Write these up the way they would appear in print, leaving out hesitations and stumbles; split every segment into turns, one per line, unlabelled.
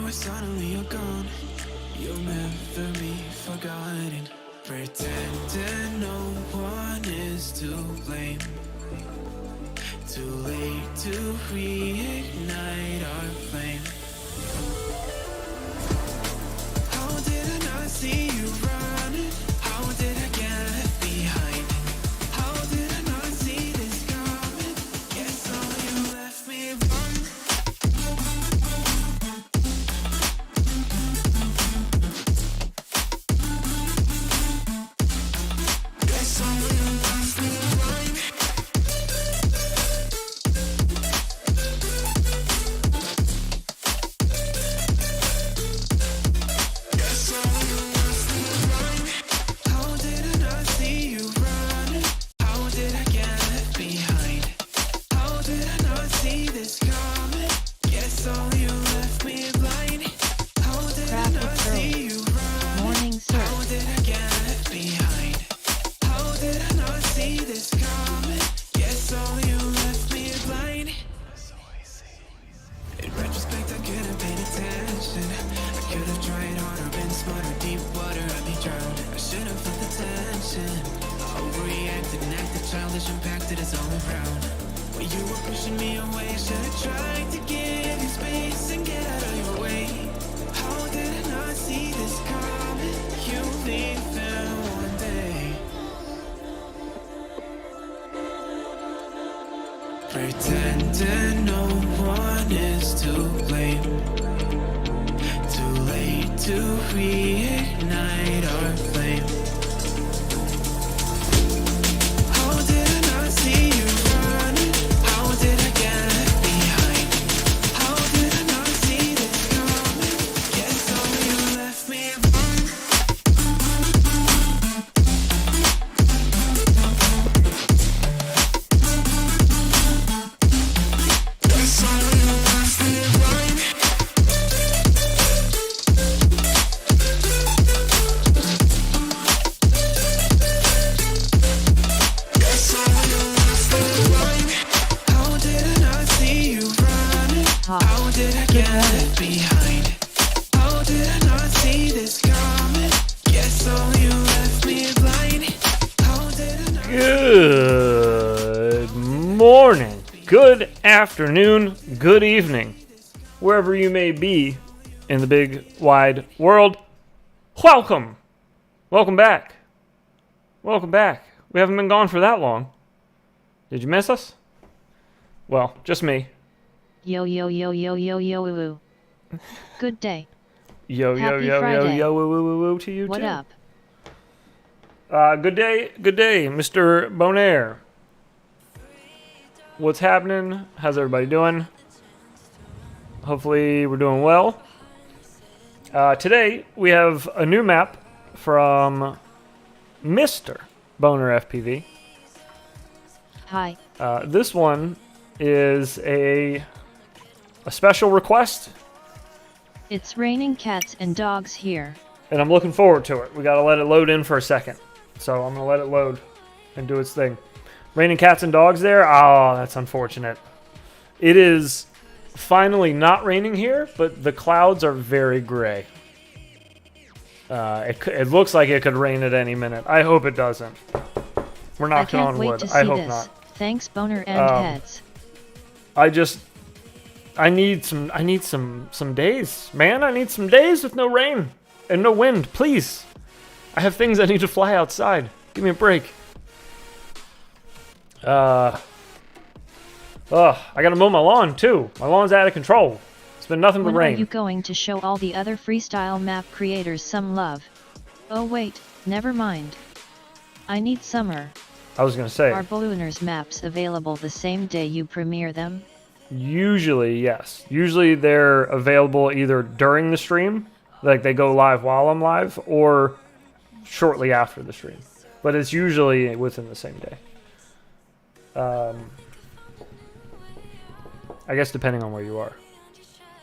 now suddenly you're gone. You'll never be forgotten. Pretending no one is to blame. Too late to reignite our flame. How did I not see you running? How did I get left behind? How did I not see this coming? Guess all you left me run. Guess all you left me run. Guess all you left me run. How did I not see you running? How did I get left behind? How did I not see this coming? Guess all you left me blind. How did I not see you running?
Morning, sir.
How did I get left behind? How did I not see this coming? Guess all you left me blind. In retrospect, I could have paid attention. I could have tried harder, been smarter. Deep water, I'd be drowned. I should have felt the tension. I overreacted and acted childish, impacted us all around. When you were pushing me away, I should have tried to give you space and get out of your way. How did I not see this coming? You leaving one day. Pretending no one is to blame. Too late to reignite our flame. How did I not see you running? How did I get left behind? How did I not see this coming? Guess all you left me run. Guess all you left me run. Guess all you left me run. How did I not see you running? How did I get left behind? How did I not see this coming? Guess all you left me blind. How did I not
Good morning, good afternoon, good evening, wherever you may be in the big wide world. Welcome! Welcome back. Welcome back. We haven't been gone for that long. Did you miss us? Well, just me.
Yo yo yo yo yo yo woo woo. Good day.
Yo, yo,
Happy
yo, yo,
Friday.
yo, woo, woo, woo, woo to you
What
too.
up?
Good day, Mr. Bonaire. What's happening? How's everybody doing? Hopefully we're doing well. Today we have a new map from Mr. BonerFPV.
Hi.
This one is a special request,
It's raining cats and dogs here.
and I'm looking forward to it. We gotta let it load in for a second. So I'm gonna let it load and do its thing. Raining cats and dogs there? Oh, that's unfortunate. It is finally not raining here, but the clouds are very gray. It looks like it could rain at any minute. I hope it doesn't. We're
I
knocking
can't
on
wait
wood.
to see
I hope
this.
not.
Thanks, Boner and Heads.
I need some days, man. I need some days with no rain and no wind, please. I have things I need to fly outside. Give me a break. I gotta mow my lawn too. My lawn's out of control. It's been nothing but
When are
rain.
you going to show all the other freestyle map creators some love? Oh wait, never mind. I need summer.
I was gonna say,
Are Ballooners maps available the same day you premiere them?
usually yes. Usually they're available either during the stream, like they go live while I'm live, or shortly after the stream. But it's usually within the same day. I guess depending on where you are.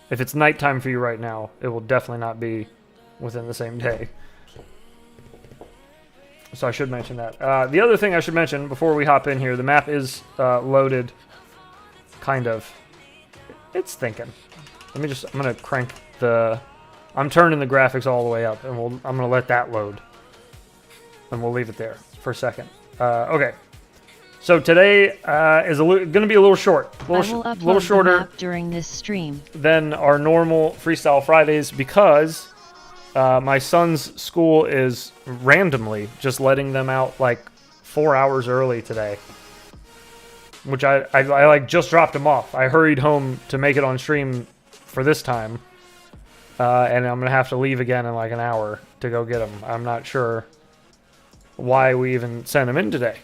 If it's nighttime for you right now, it will definitely not be within the same day. So I should mention that. The other thing I should mention before we hop in here, the map is loaded. Kind of. It's thinking. I'm gonna crank the, I'm turning the graphics all the way up, and I'm gonna let that load. And we'll leave it there for a second. Okay. So today is going to be a little short,
I will upload
little shorter
the map during this stream
than our normal Freestyle Fridays because my son's school is randomly just letting them out like 4 hours early today, which I like just dropped him off. I hurried home to make it on stream for this time, and I'm gonna have to leave again in like an hour to go get him. I'm not sure why we even sent him in today.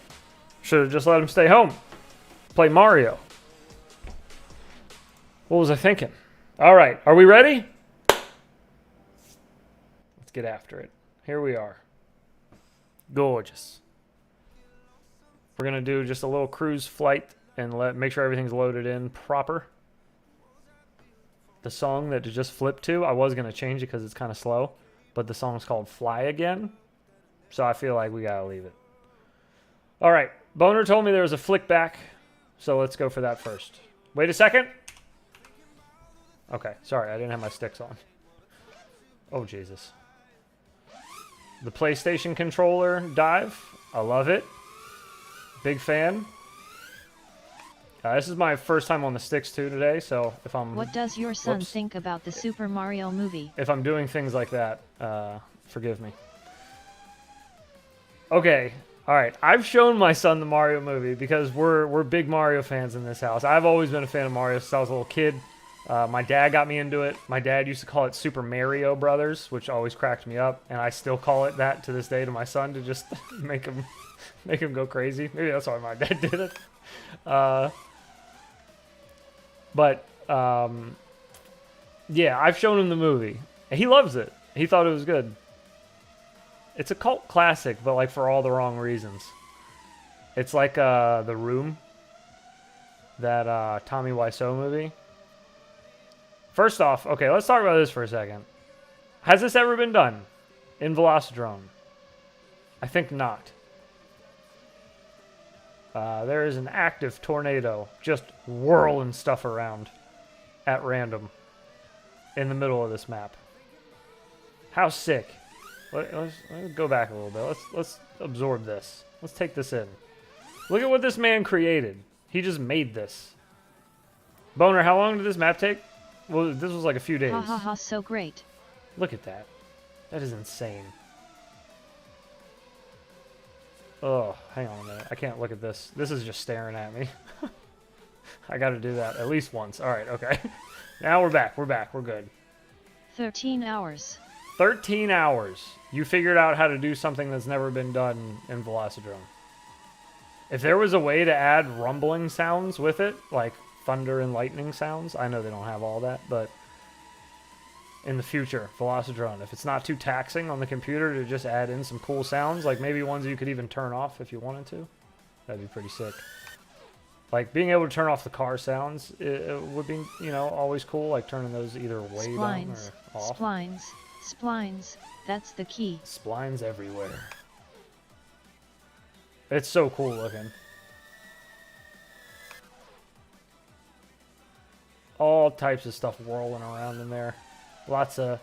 Should have just let him stay home. Play Mario. What was I thinking? All right, are we ready? Let's get after it. Here we are. Gorgeous. We're going to do just a little cruise flight and make sure everything's loaded in proper. The song that it just flipped to, I was going to change it because it's kind of slow, but the song's called Fly Again, so I feel like we got to leave it. All right. Boner told me there was a flick back, so let's go for that first. Wait a second. Okay, sorry, I didn't have my sticks on. Oh, Jesus. The PlayStation controller dive. I love it. Big fan. This is my first time on the sticks, too, today, so if I'm...
What does your son think about the Super Mario movie?
If I'm doing things like that, forgive me. Okay. All right, I've shown my son the Mario movie because we're big Mario fans in this house. I've always been a fan of Mario since I was a little kid. My dad got me into it. My dad used to call it Super Mario Brothers, which always cracked me up, and I still call it that to this day to my son to just make him go crazy. Maybe that's why my dad did it. Yeah, I've shown him the movie. He loves it. He thought it was good. It's a cult classic, but like for all the wrong reasons. It's like The Room, that Tommy Wiseau movie. First off, okay, let's talk about this for a second. Has this ever been done in Velocidrone? I think not. There is an active tornado just whirling stuff around at random in the middle of this map. How sick. Let's go back a little bit. Let's absorb this. Let's take this in. Look at what this man created. He just made this. Boner, how long did this map take? Well, this was like a few days.
Ha ha ha, so great.
Look at that. That is insane. Oh, hang on a minute. I can't look at this. This is just staring at me. I got to do that at least once. All right, okay. Now we're back. We're back. We're good.
13 hours.
13 hours. You figured out how to do something that's never been done in Velocidrone. If there was a way to add rumbling sounds with it, like thunder and lightning sounds, I know they don't have all that, but in the future, Velocidrone, if it's not too taxing on the computer to just add in some cool sounds, like maybe ones you could even turn off if you wanted to, that'd be pretty sick. Like being able to turn off the car sounds, it would be, you know, always cool, like turning those either way down or off.
Splines, that's the key.
Splines everywhere. It's so cool looking. All types of stuff whirling around in there. Lots of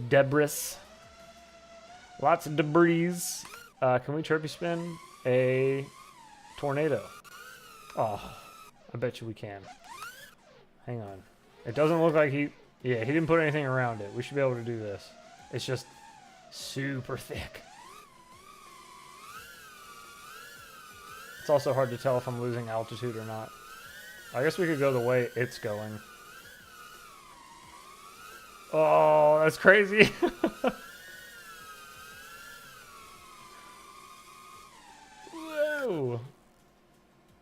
debris. Lots of debris. Can we chirpy spin a tornado? Oh, I bet you we can. Hang on. It doesn't look like he didn't put anything around it. We should be able to do this. It's just super thick. It's also hard to tell if I'm losing altitude or not. I guess we could go the way it's going. Oh, that's crazy. Whoa.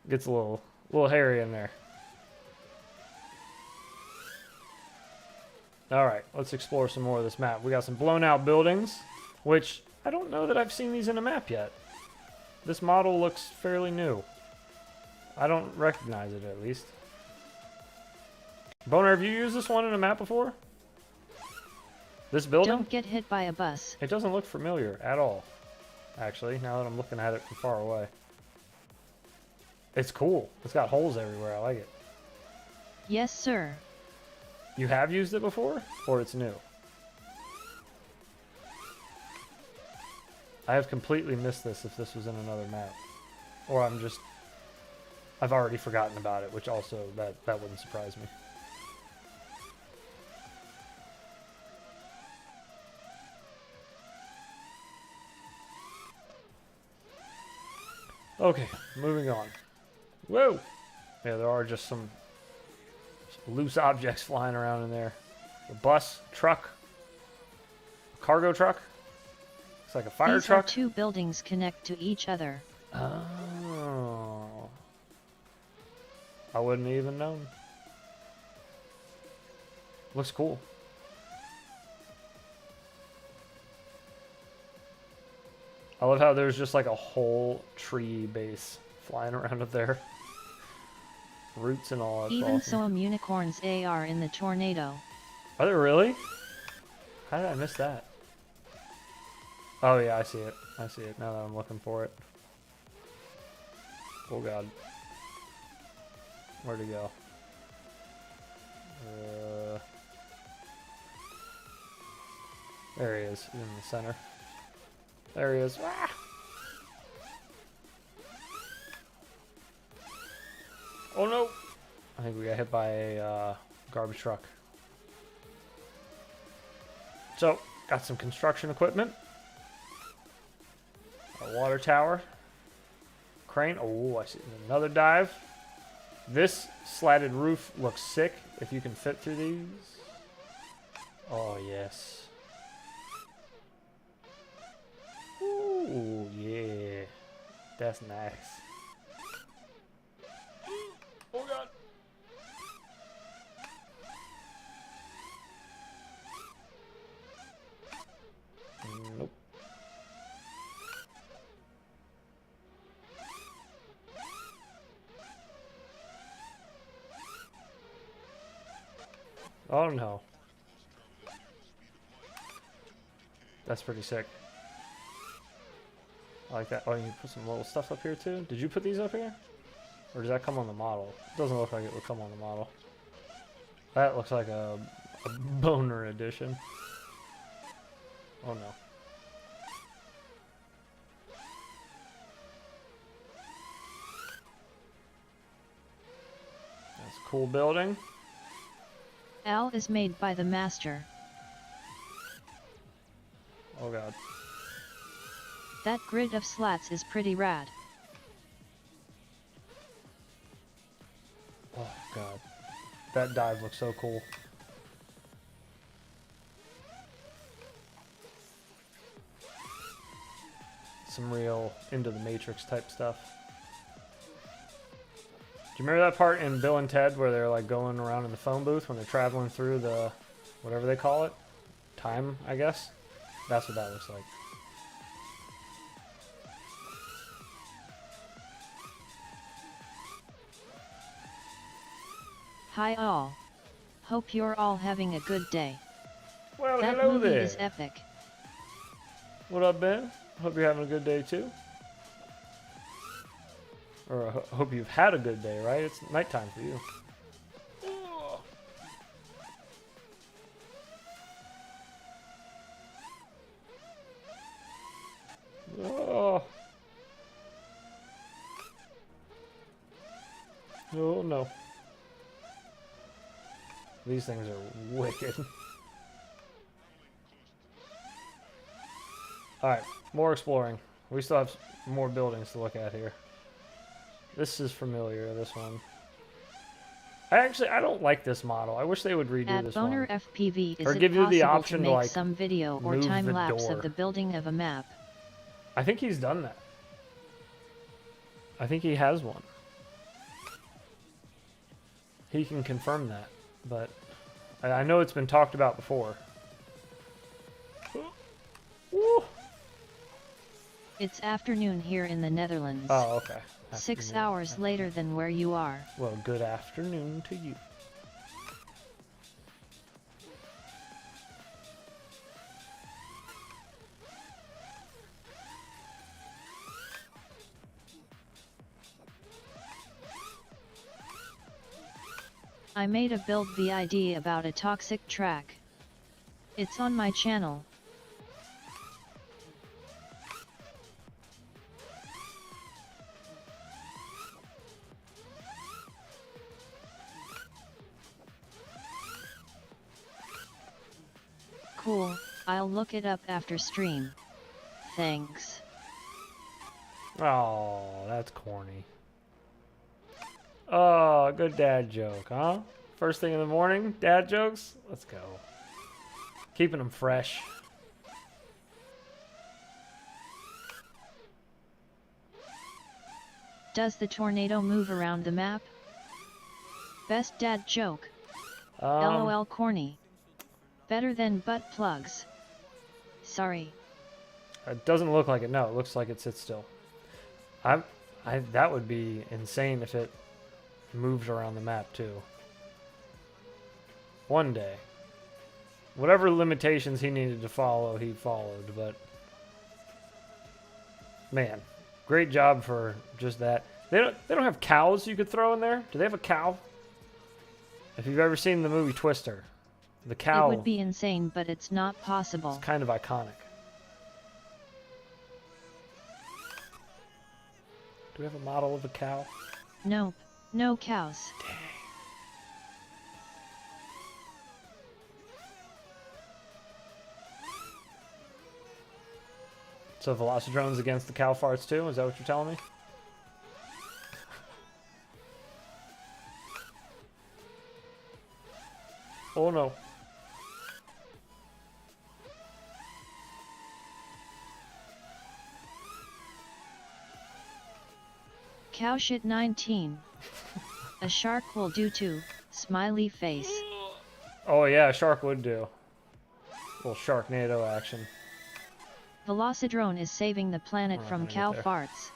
Gets a little hairy in there. Alright, let's explore some more of this map. We got some blown out buildings, which I don't know that I've seen these in a map yet. This model looks fairly new. I don't recognize it, at least. Boner, have you used this one in a map before? This building?
Don't get hit by a bus.
It doesn't look familiar at all, actually, now that I'm looking at it from far away. It's cool. It's got holes everywhere. I like it.
Yes, sir.
You have used it before? Or it's new? I have completely missed this if this was in another map. Or I've already forgotten about it, which also, that wouldn't surprise me. Okay, moving on. Whoa! Yeah, there are just some loose objects flying around in there. A bus, truck, cargo truck. It's like a fire
These
truck.
are two buildings connect to each other.
Oh. I wouldn't even known. Looks cool. I love how there's just like a whole tree base flying around up there. Roots and all that.
Even so, unicorns are in the tornado.
Are they really? How did I miss that? Oh yeah, I see it. I see it now that I'm looking for it. Oh god. Where'd he go? There he is, he's in the center. There he is. Ah! Oh no! I think we got hit by a garbage truck. So, got some construction equipment. A water tower. Crane. Oh, I see another dive. This slatted roof looks sick if you can fit through these. Oh, yes. Ooh, yeah. That's nice. Oh, God. Nope. Oh no. That's pretty sick. I like that. Oh, you put some little stuff up here too? Did you put these up here? Or does that come on the model? It doesn't look like it would come on the model. That looks like a boner edition. Oh no. That's a cool building.
Al is made by the master.
Oh god.
That grid of slats is pretty rad.
Oh god. That dive looks so cool. Some real into the Matrix type stuff. Do you remember that part in Bill and Ted where they're like going around in the phone booth when they're traveling through the whatever they call it? Time, I guess? That's what that looks like.
Hi all. Hope you're all having a good day.
Well,
That
hello
movie
there.
is epic.
What up, Ben? Hope you're having a good day too. Or I hope you've had a good day, right? It's nighttime for you. Oh. Oh no. These things are wicked. Alright, more exploring. We still have more buildings to look at here. This is familiar, this one. I don't like this model. I wish they would redo
At
this one.
BonerFPV, is
Or
it
give you the
possible
option
to
to,
make
like,
some video or
move
time
the
lapse
door.
of the building of a map?
I think he's done that. I think he has one. He can confirm that, but I know it's been talked about before. Woo.
It's afternoon here in the Netherlands.
Oh, okay.
6
Afternoon.
hours later than where you are.
Well, good afternoon to you.
I made a build vid about a toxic track. It's on my channel. Cool, I'll look it up after stream. Thanks.
Oh, that's corny. Oh, good dad joke, huh? First thing in the morning, dad jokes? Let's go. Keeping them fresh.
Does the tornado move around the map? Best dad joke. LOL corny. Better than butt plugs. Sorry.
It doesn't look like it. No, it looks like it sits still. That would be insane if it moved around the map too. One day. Whatever limitations he needed to follow, he followed, but man, great job for just that. They don't have cows you could throw in there? Do they have a cow? If you've ever seen the movie Twister, the cow
It would be insane, but it's not possible.
is kind of iconic. Do we have a model of a cow?
Nope, no cows.
Dang. So Velocidrone's against the cow farts too? Is that what you're telling me? Oh no.
Cow shit 19. A shark will do too, smiley face.
Oh yeah, a shark would do. Little Sharknado action.
Velocidrone is saving the planet
Oh,
from
right
cow
there.
farts.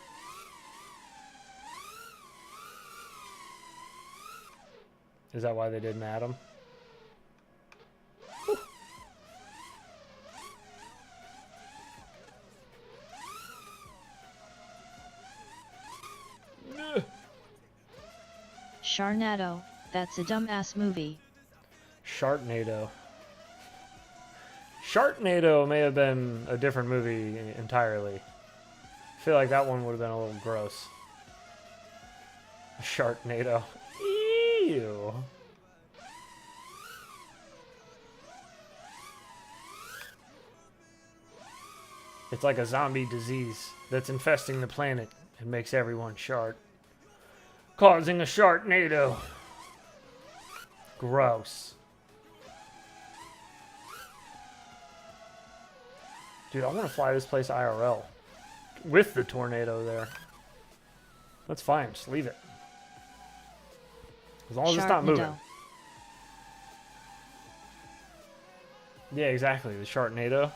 Is that why they didn't add him?
Sharknado, that's a dumbass movie.
Sharknado. Sharknado may have been a different movie entirely. I feel like that one would have been a little gross. Sharknado. Ew. It's like a zombie disease that's infesting the planet and makes everyone shark. Causing a Sharknado. Gross. Dude, I want to fly this place IRL. With the tornado there. That's fine, just leave it. As long as it's not moving.
Sharknado.
Yeah, exactly, the Sharknado.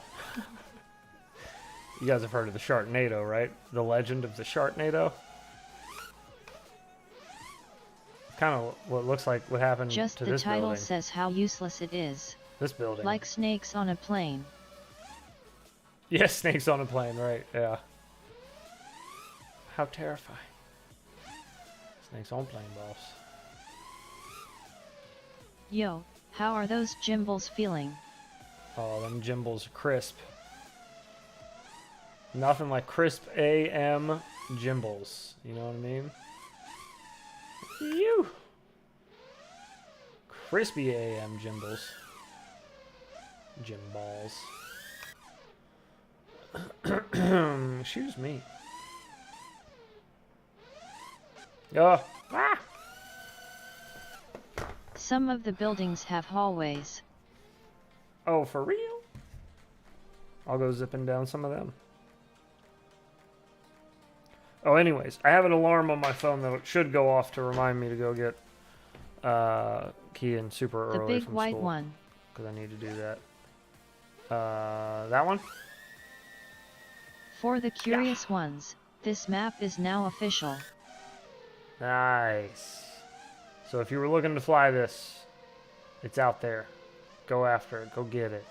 You guys have heard of the Sharknado, right? The legend of the Sharknado. Kind of what looks like what happened
Just
to
the
this
title
building.
says how useless it is.
This building.
Like snakes on a plane.
Yeah, snakes on a plane, right, yeah. How terrifying. Snakes on plane, boss.
Yo, how are those gimbals feeling?
Oh, them gimbals are crisp. Nothing like crisp AM gimbals. You know what I mean? You. Crispy AM gimbals. Gimballs. Excuse me. Ah!
Some of the buildings have hallways.
Oh, for real? I'll go zipping down some of them. Oh, anyways, I have an alarm on my phone that should go off to remind me to go get Kean super
The
early
big
from
white
school.
one.
Because I need to do that. That one?
For the curious ones, this map is now official.
Nice. So if you were looking to fly this, it's out there. Go after it. Go get it.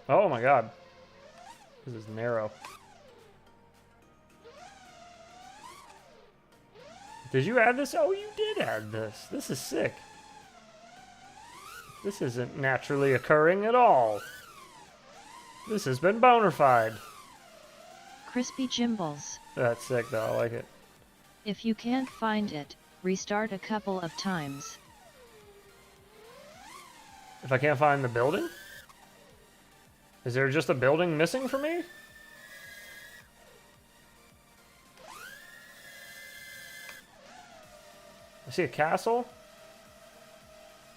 Oh my god. This is narrow. Did you add this? Oh, you did add this. This is sick. This isn't naturally occurring at all. This has been bonerified.
Crispy Jimbles.
That's sick though, I like it.
If you can't find it, restart a couple of times.
If I can't find the building? Is there just a building missing for me? I see a castle.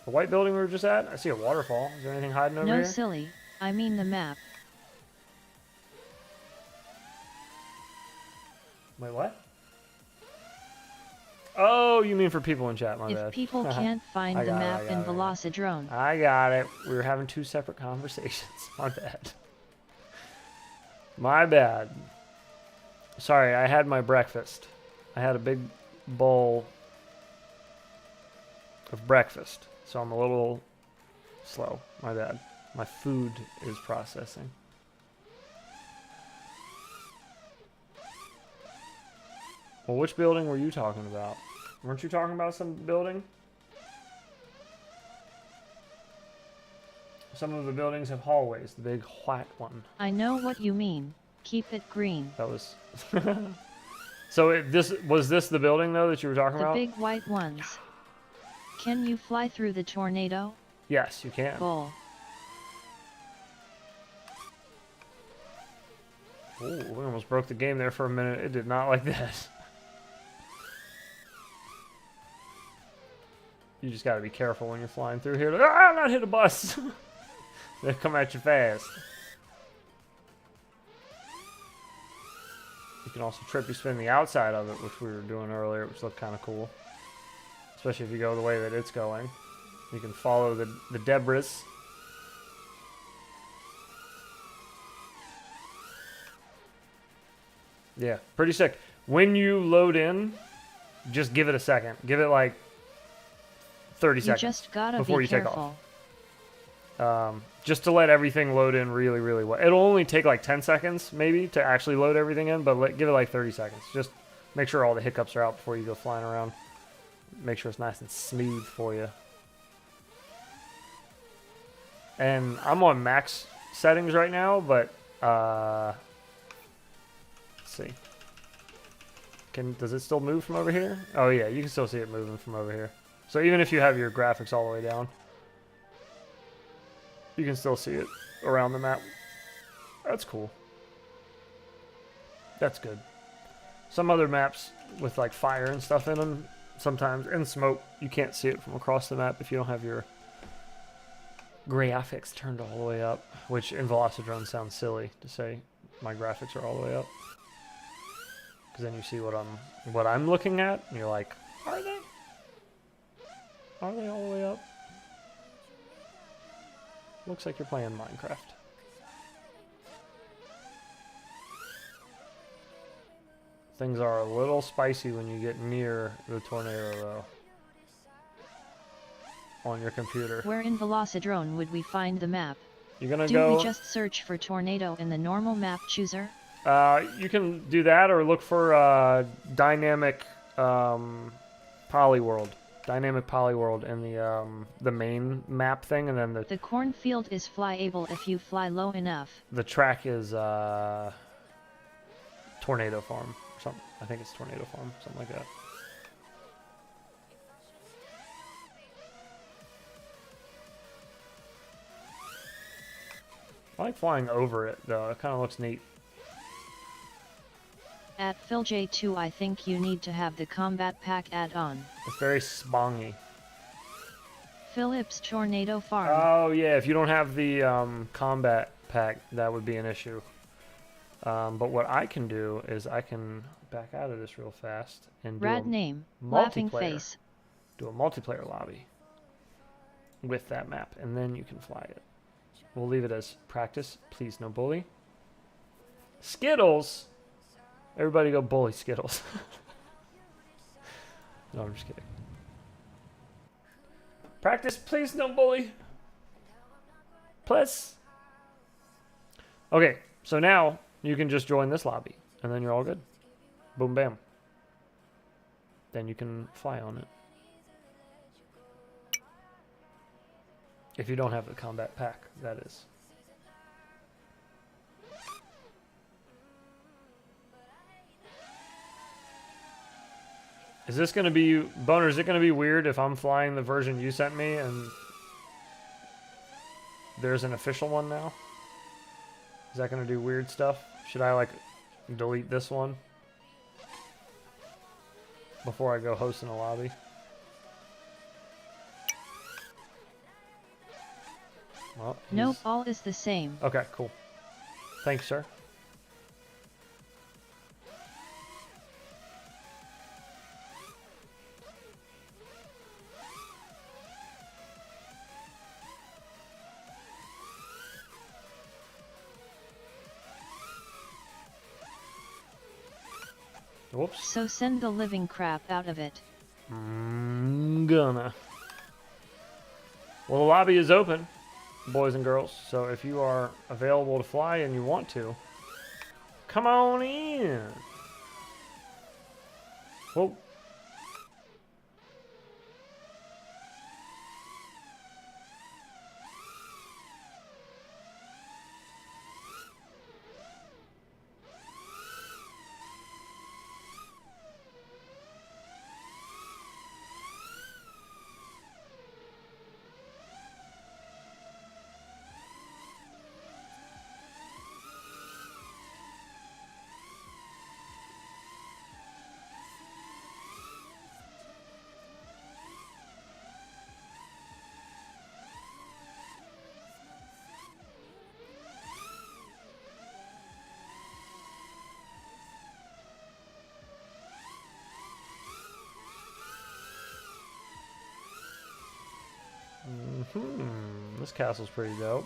The white building we were just at. I see a waterfall. Is there anything hiding over here?
No, silly. I mean the map.
Wait, what? Oh, you mean for people in chat, my bad.
If people can't find the map in Velocidrone.
I got it. We were having two separate conversations. My bad. My bad. Sorry, I had my breakfast. I had a big bowl of breakfast, so I'm a little slow. My bad. My food is processing. Well, which building were you talking about? Weren't you talking about some building? Some of the buildings have hallways, the big white one.
I know what you mean. Keep it green.
That was... So was this the building, though, that you were talking about?
The big white ones. Can you fly through the tornado?
Yes, you can.
Bull.
Ooh, we almost broke the game there for a minute. It did not like that. You just gotta be careful when you're flying through here. Ah, not hit a bus! They come at you fast. You can also trippy spin the outside of it, which we were doing earlier, which looked kind of cool. Especially if you go the way that it's going. You can follow the debris. Yeah, pretty sick. When you load in, just give it a second. Give it like 30 seconds
just gotta
before
be
you
careful.
take off. Just to let everything load in really, really well. It'll only take like 10 seconds maybe to actually load everything in, but give it like 30 seconds. Just make sure all the hiccups are out before you go flying around. Make sure it's nice and smooth for you. And I'm on max settings right now, but let's see. Does it still move from over here? Oh yeah, you can still see it moving from over here. So even if you have your graphics all the way down, you can still see it around the map. That's cool. That's good. Some other maps with like fire and stuff in them, sometimes, and smoke, you can't see it from across the map if you don't have your graphics turned all the way up, which in Velocidrone sounds silly to say my graphics are all the way up. Because then you see what I'm looking at, and you're like, are they? Are they all the way up? Looks like you're playing Minecraft. Things are a little spicy when you get near the tornado, though. On your computer.
Where in Velocidrone would we find the map?
You're gonna
Do we just search for tornado in the normal map chooser?
You can do that, or look for dynamic polyworld. Dynamic polyworld in the main map thing, and then
the cornfield is flyable if you fly low enough.
The track is tornado farm or something. I think it's tornado farm, something like that. I like flying over it though. It kind of looks neat.
At PhilJ2, I think you need to have the combat pack add-on.
It's very spongy.
Phillips Tornado Farm.
Oh yeah, if you don't have the combat pack, that would be an issue. But what I can do is I can back out of this real fast and do
Rad name, Laughing Face.
Do a multiplayer lobby with that map, and then you can fly it. We'll leave it as practice. Please, no bully. Skittles. Everybody go bully Skittles. No, I'm just kidding. Practice, please, no bully. Please. Okay, so now you can just join this lobby, and then you're all good. Boom, bam. then you can fly on it. If you don't have the combat pack, that is. Is this going to be... Boner, is it going to be weird if I'm flying the version you sent me and there's an official one now? Is that going to do weird stuff? Should I, like, delete this one before I go host in a lobby? Well,
nope, all is the same.
Okay, cool. Thanks, sir. Whoops.
So send the living crap out of it.
Gonna. Well, the lobby is open, boys and girls, so if you are available to fly and you want to, come on in. Whoa. This castle's pretty dope.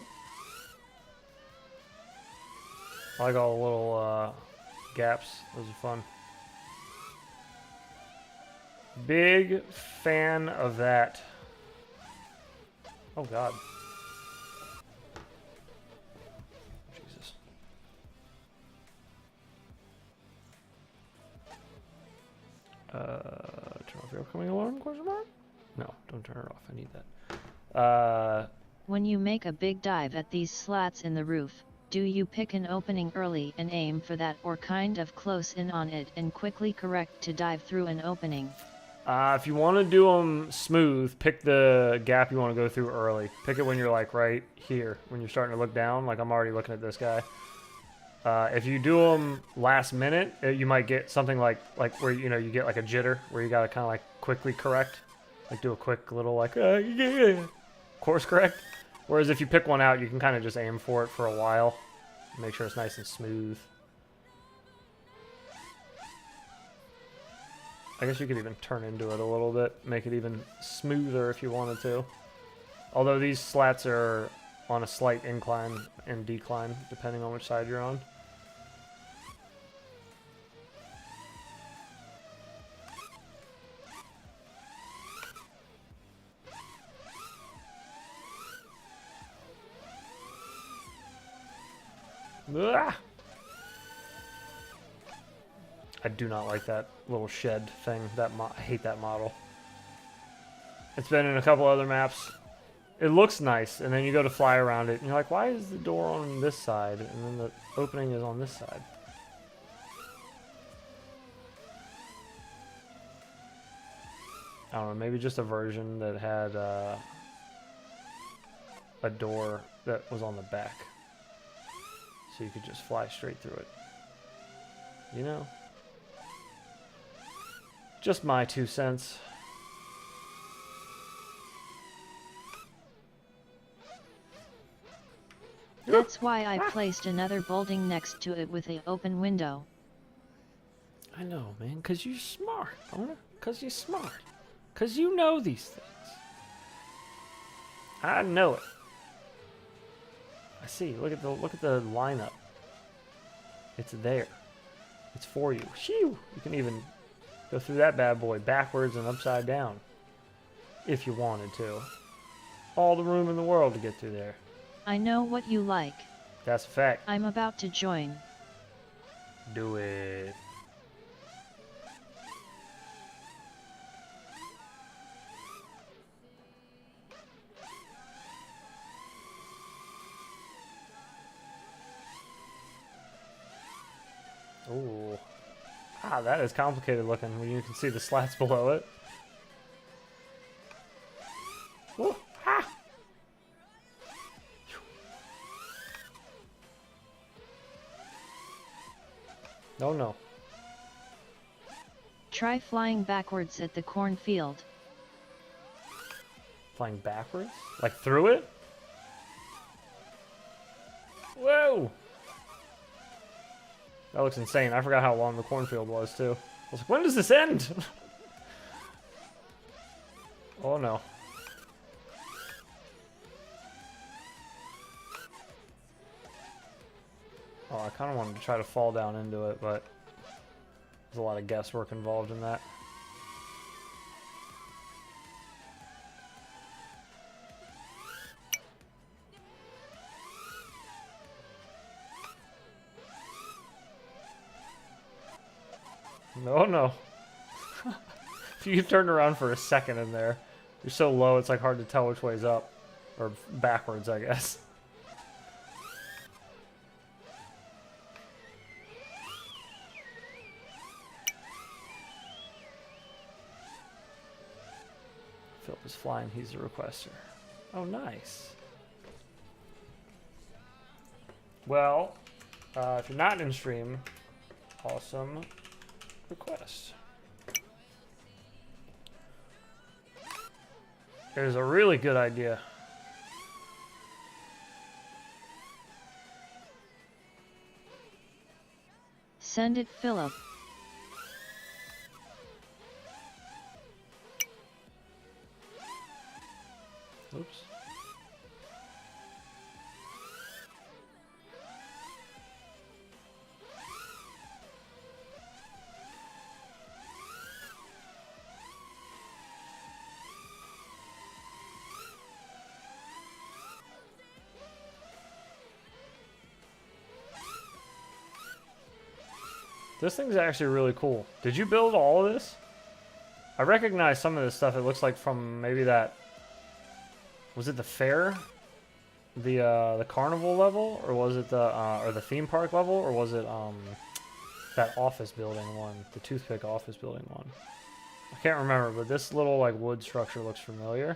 I like all the little gaps. Those are fun. Big fan of that. Oh God. Jesus. Turn off your upcoming alarm, question mark? No, don't turn it off. I need that.
When you make a big dive at these slats in the roof, do you pick an opening early and aim for that, or kind of close in on it and quickly correct to dive through an opening?
If you want to do them smooth, pick the gap you want to go through early. Pick it when you're like right here, when you're starting to look down, like I'm already looking at this guy. If you do them last minute, you might get something like where, you know, you get like a jitter where you got to kind of like quickly correct. Like do a quick little like, yeah, course correct. Whereas if you pick one out, you can kind of just aim for it for a while. Make sure it's nice and smooth. I guess you could even turn into it a little bit, make it even smoother if you wanted to. Although these slats are on a slight incline and decline, depending on which side you're on. Ah! I do not like that little shed thing. I hate that model. It's been in a couple other maps. It looks nice, and then you go to fly around it, and you're like, why is the door on this side, and then the opening is on this side? I don't know, maybe just a version that had a door that was on the back. So you could just fly straight through it. You know? Just my 2 cents.
That's why I placed another building next to it with an open window.
I know, man, 'cause you're smart, Boner. 'Cause you're smart. 'Cause you know these things. I know it. I see. Look at the lineup. It's there. It's for you. Shoo! You can even go through that bad boy backwards and upside down if you wanted to. All the room in the world to get through there.
I know what you like.
That's a fact.
I'm about to join.
Do it. Ah, that is complicated looking when you can see the slats below it. Woo, ah. Oh no.
Try flying backwards at the cornfield.
Flying backwards? Like through it? Whoa! That looks insane. I forgot how long the cornfield was, too. I was like, when does this end? Oh no. Oh, I kind of wanted to try to fall down into it, but there's a lot of guesswork involved in that. No, no. If you turn around for a second in there, you're so low it's like hard to tell which way's up. Or backwards, I guess. Philip is flying, he's the requester. Oh, nice. Well, if you're not in stream, awesome request. There's a really good idea.
Send it, Philip.
Oops. This thing's actually really cool. Did you build all of this? I recognize some of this stuff. It looks like from maybe that... Was it the fair? The carnival level? Or was it the or the theme park level? Or was it that office building one? The toothpick office building one? I can't remember, but this little like wood structure looks familiar.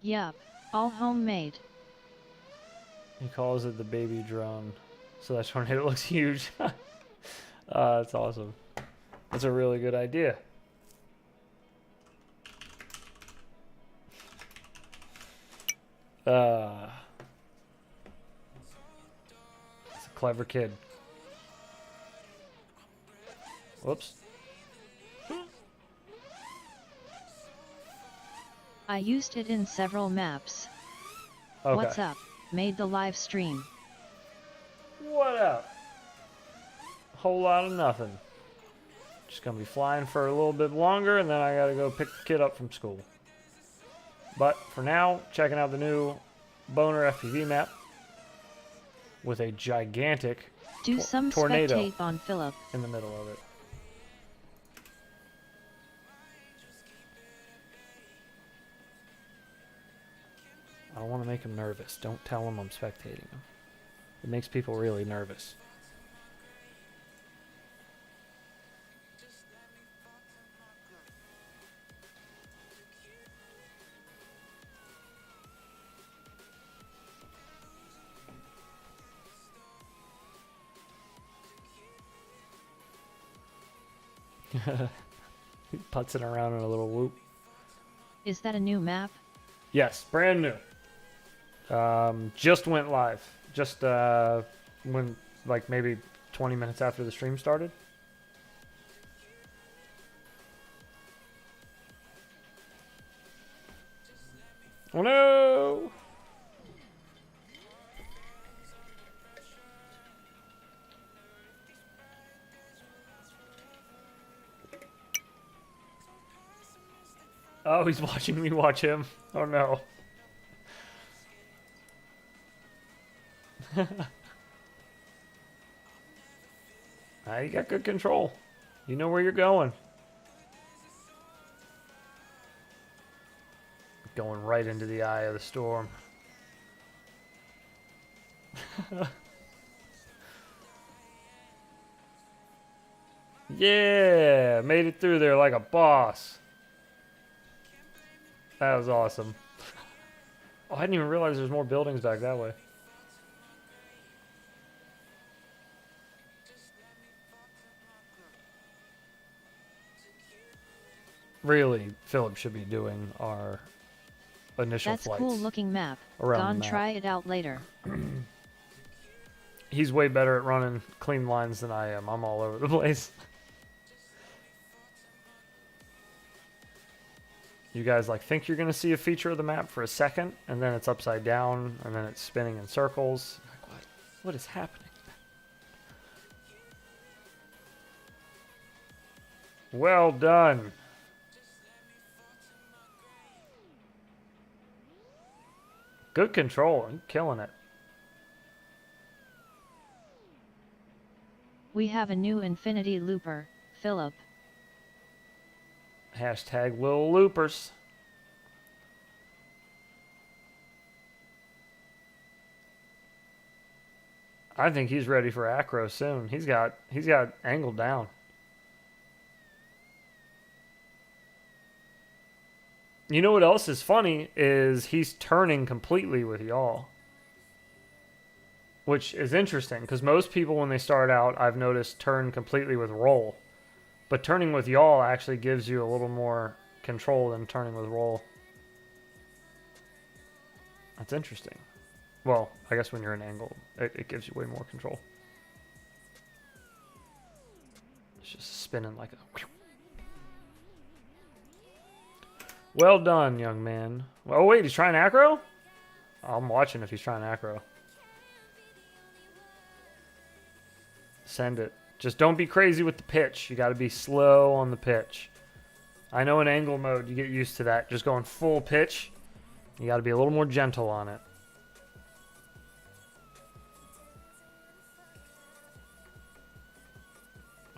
Yup, all homemade.
He calls it the baby drone. So that tornado looks huge. That's awesome. That's a really good idea. He's a clever kid. Whoops.
I used it in several maps.
Okay.
What's up? Made the live stream.
What up? Whole lot of nothing. Just gonna be flying for a little bit longer, and then I gotta go pick the kid up from school. But for now, checking out the new BonerFPV map with a gigantic
Do some
tornado
spectate on Philip.
in the middle of it. I don't want to make him nervous. Don't tell him I'm spectating him. It makes people really nervous. He putzing around in a little whoop.
Is that a new map?
Yes, brand new. Just went live. Just when like maybe 20 minutes after the stream started. Oh no! Oh, he's watching me watch him. Oh no. You got good control. You know where you're going. Going right into the eye of the storm. Yeah, made it through there like a boss. That was awesome. Oh, I didn't even realize there's more buildings back that way. Really, Philip should be doing our initial
That's
flights.
cool looking map.
Around
Gone
the map.
try it out later.
He's way better at running clean lines than I am. I'm all over the place. You guys like think you're gonna see a feature of the map for a second, and then it's upside down, and then it's spinning in circles. Like, what is happening? Well done. Good control. I'm killing it.
We have a new infinity looper, Philip.
Hashtag Lil Loopers. I think he's ready for acro soon. He's got angle down. You know what else is funny is he's turning completely with y'all. Which is interesting because most people when they start out, I've noticed, turn completely with roll. But turning with y'all actually gives you a little more control than turning with roll. That's interesting. Well, I guess when you're in angle, it gives you way more control. It's just spinning like a... Well done, young man. Oh, wait, he's trying acro? I'm watching if he's trying acro. Send it. Just don't be crazy with the pitch. You got to be slow on the pitch. I know in angle mode you get used to that. Just going full pitch. You got to be a little more gentle on it.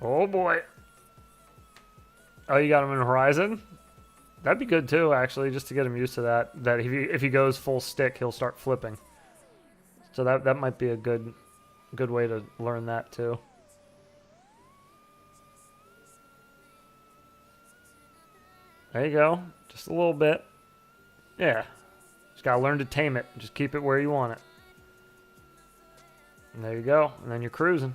Oh boy. Oh, you got him in horizon? That'd be good too, actually, just to get him used to that. That if he goes full stick, he'll start flipping. So that might be a good way to learn that too. There you go. Just a little bit. Yeah. Just gotta learn to tame it. Just keep it where you want it. And there you go. And then you're cruising.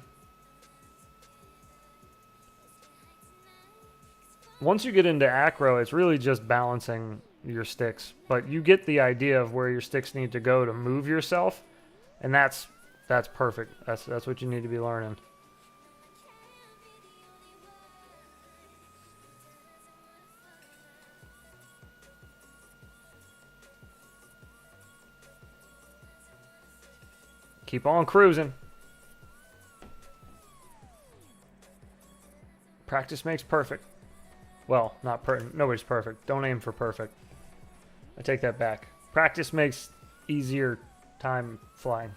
Once you get into acro, it's really just balancing your sticks. But you get the idea of where your sticks need to go to move yourself. And that's perfect. That's what you need to be learning. Keep on cruising. Practice makes perfect. Well, not nobody's perfect. Don't aim for perfect. I take that back. Practice makes easier time flying.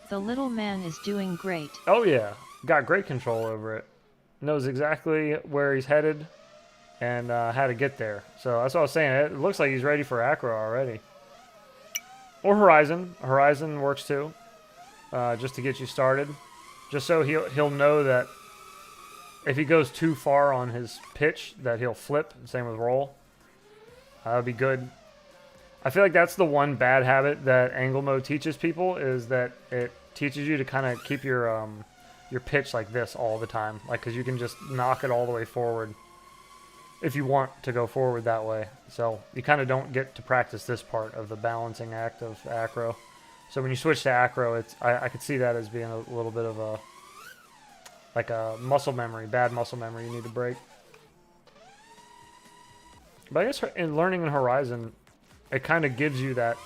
The little man is doing great.
Oh yeah, got great control over it. Knows exactly where he's headed and how to get there. So that's what I was saying. It looks like he's ready for acro already. Or horizon. Horizon works too, just to get you started. Just so he'll know that if he goes too far on his pitch, that he'll flip. Same with roll. That'd be good. I feel like that's the one bad habit that angle mode teaches people, is that it teaches you to kind of keep your pitch like this all the time. Like, because you can just knock it all the way forward if you want to go forward that way. So you kind of don't get to practice this part of the balancing act of acro. So when you switch to acro, I could see that as being a little bit of a muscle memory, bad muscle memory you need to break. But I guess in learning in horizon, it kind of gives you that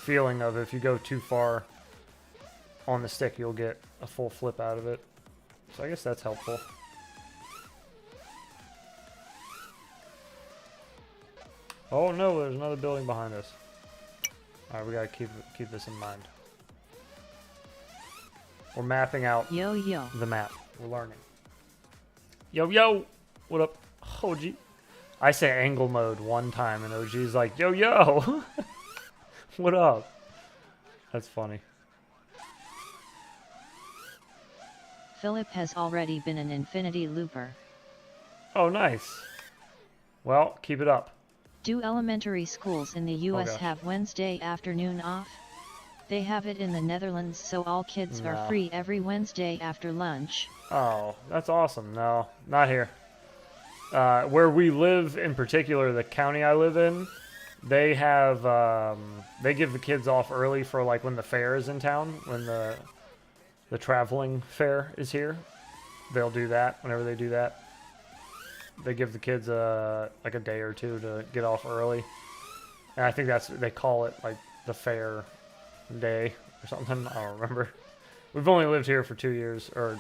feeling of if you go too far on the stick, you'll get a full flip out of it. So I guess that's helpful. Oh no, there's another building behind us. Alright, we gotta keep this in mind. We're mapping out the map. We're learning. Yo, yo! What up, OG? I say angle mode one time and OG's like, yo, yo! What up? That's funny.
Philip has already been an infinity looper.
Oh, nice. Well, keep it up.
Do elementary schools in the US
gosh.
have Wednesday afternoon off? They have it in the Netherlands, so all kids are
No.
free every Wednesday after lunch.
Oh, that's awesome. No, not here. Where we live in particular, the county I live in, they have, they give the kids off early for like when the fair is in town, when the traveling fair is here. They'll do that whenever they do that. They give the kids like a day or two to get off early. And I think they call it like the fair day or something. I don't remember. We've only lived here for 2 years, or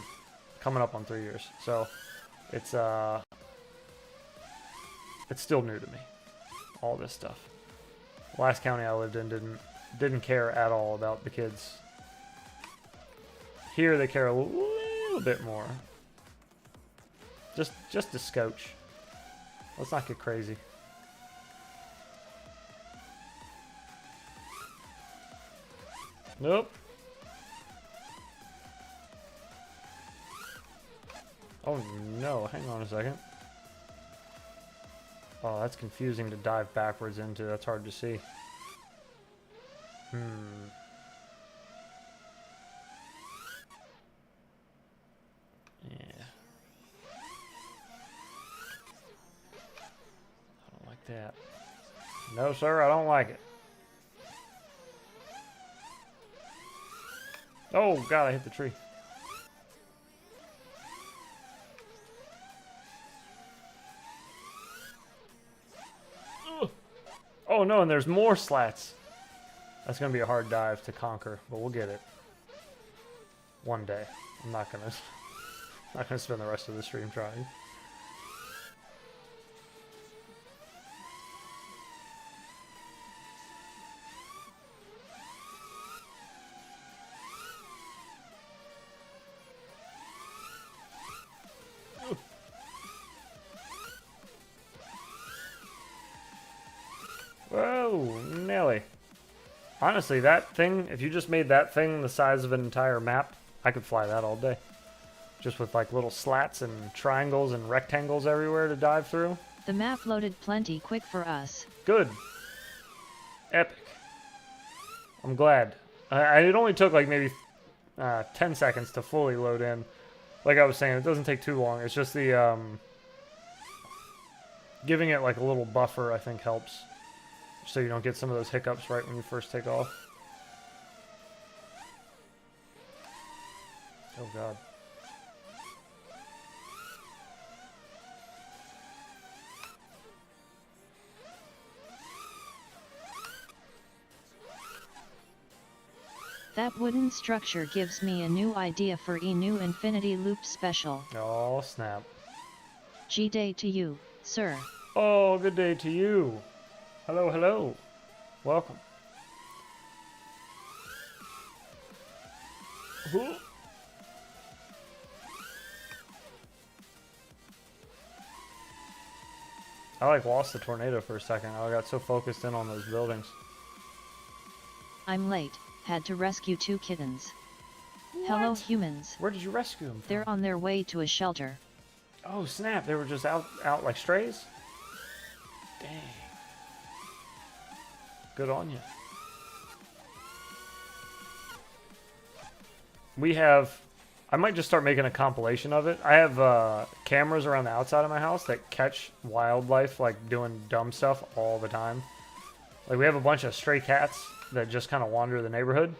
coming up on 3 years. So it's still new to me, all this stuff. The last county I lived in didn't care at all about the kids. Here they care a little bit more. Just a scotch. Let's not get crazy. Nope. Oh no, hang on a second. Oh, that's confusing to dive backwards into. That's hard to see. Yeah. I don't like that. No, sir, I don't like it. Oh, God, I hit the tree. Ugh. Oh, no, and there's more slats. That's going to be a hard dive to conquer, but we'll get it. One day. I'm not going to spend the rest of the stream trying. Whoa, Nelly. Honestly, that thing, if you just made that thing the size of an entire map, I could fly that all day. Just with like little slats and triangles and rectangles everywhere to dive through.
The map loaded plenty quick for us.
Good. Epic. I'm glad. It only took like maybe 10 seconds to fully load in. Like I was saying, it doesn't take too long. It's just the giving it like a little buffer, I think, helps. So you don't get some of those hiccups right when you first take off. Oh God.
That wooden structure gives me a new idea for a new Infinity Loop special.
Oh, snap.
G-day to you, sir.
Oh, good day to you. Hello, hello. Welcome. Ooh. I like lost the tornado for a second. I got so focused in on those buildings.
I'm late. Had to rescue 2 kittens.
What?
Hello, humans.
Where did you rescue them from?
They're on their way to a shelter.
Oh, snap. They were just out like strays? Dang. Good on you. We have... I might just start making a compilation of it. I have cameras around the outside of my house that catch wildlife, like, doing dumb stuff all the time. Like, we have a bunch of stray cats that just kind of wander the neighborhood.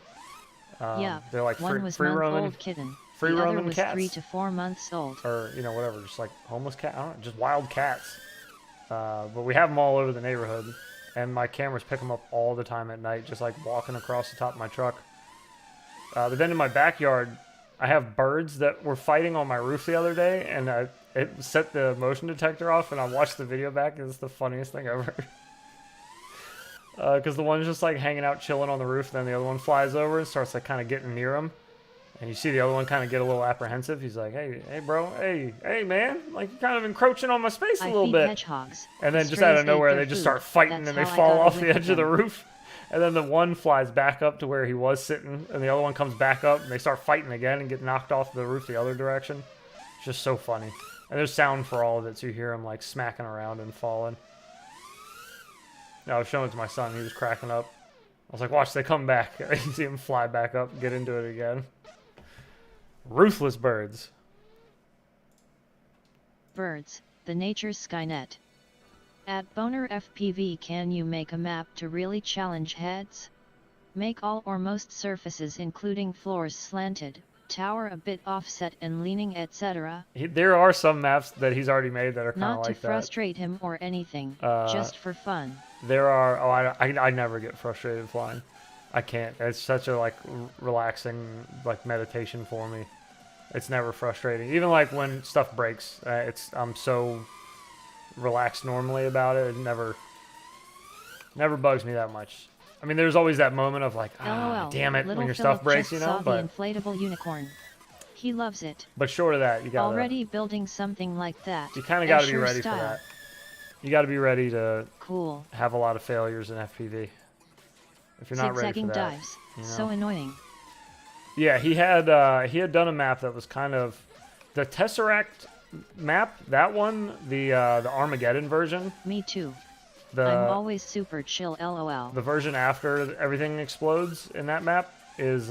Yeah,
they're like
one was
free roaming,
month-old kitten.
free
the other
roaming
was
cats.
3 to 4 months old.
Or, you know, whatever, just like homeless cat. I don't know, just wild cats. But we have them all over the neighborhood. And my cameras pick them up all the time at night, just like walking across the top of my truck. But then in my backyard, I have birds that were fighting on my roof the other day, and it set the motion detector off, and I watched the video back, and it's the funniest thing ever. Because the one's just like hanging out, chilling on the roof, and then the other one flies over and starts like kind of getting near him. And you see the other one kind of get a little apprehensive. He's like, hey, bro, hey, man, like you're kind of encroaching on my space a little bit.
Hedgehogs.
And then just out of nowhere, they just start fighting and they fall off the edge of the roof. And then the one flies back up to where he was sitting, and the other one comes back up, and they start fighting again and get knocked off the roof the other direction. It's just so funny. And there's sound for all of it, so you hear him like smacking around and falling. I was showing it to my son, he was cracking up. I was like, watch, they come back. You see him fly back up, get into it again. Ruthless birds.
Birds, the nature's Skynet. At BonerFPV, can you make a map to really challenge heads? Make all or most surfaces including floors slanted, tower a bit offset and leaning, etc.
There are some maps that he's already made that are kind of
Not
like
to
that.
frustrate him or anything, just for fun.
There are, I never get frustrated flying. I can't. It's such a like relaxing like meditation for me. It's never frustrating. Even like when stuff breaks, I'm so relaxed normally about it. It never bugs me that much. I mean, there's always that moment of like,
LOL,
damn it, when
little
your
Philip
stuff breaks,
just
you
saw
know.
the
But
inflatable unicorn. He loves it.
short of that, you gotta
Already building something like that.
You kind of got to be
Escher
ready
style.
for that. You got to be ready to
Cool.
have a lot of failures in FPV. If you're not ready for
Zigzagging
that,
dives.
you know.
So annoying.
Yeah, he had done a map that was kind of the Tesseract map. That one, the Armageddon version.
Me too.
The
I'm always super chill, lol.
the version after everything explodes in that map is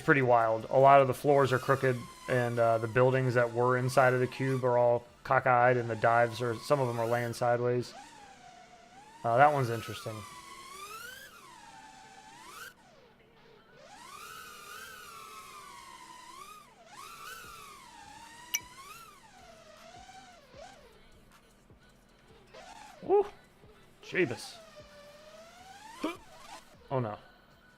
pretty wild. A lot of the floors are crooked, and the buildings that were inside of the cube are all cockeyed, and the dives are, some of them are laying sideways. That one's interesting. Woo! Jeebus. Oh no.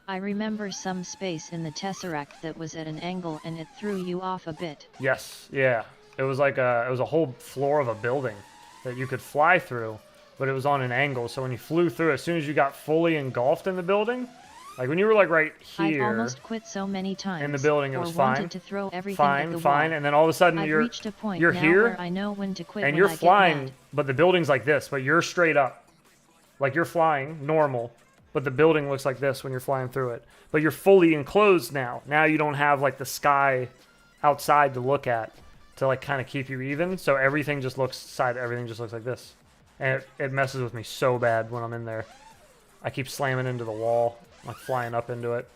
I remember some space in the Tesseract that was at an angle and it threw you off a bit.
Yes, yeah. It was like it was a whole floor of a building that you could fly through, but it was on an angle. So when you flew through, as soon as you got fully engulfed in the building, like when you were like right here,
I've almost quit so many times.
in the building, it
or
was fine.
wanted to throw everything at the
fine,
wall.
and then all of a sudden
I've
you're
reached a point
you're
now
here,
where I know when to quit
and
when
you're
I get
flying,
mad.
but the building's like this, but you're straight up, like you're flying normal, but the building looks like this when you're flying through it. But you're fully enclosed now. Now you don't have like the sky outside to look at to like kind of keep you even. So everything just looks like this, and it messes with me so bad when I'm in there. I keep slamming into the wall, like flying up into it.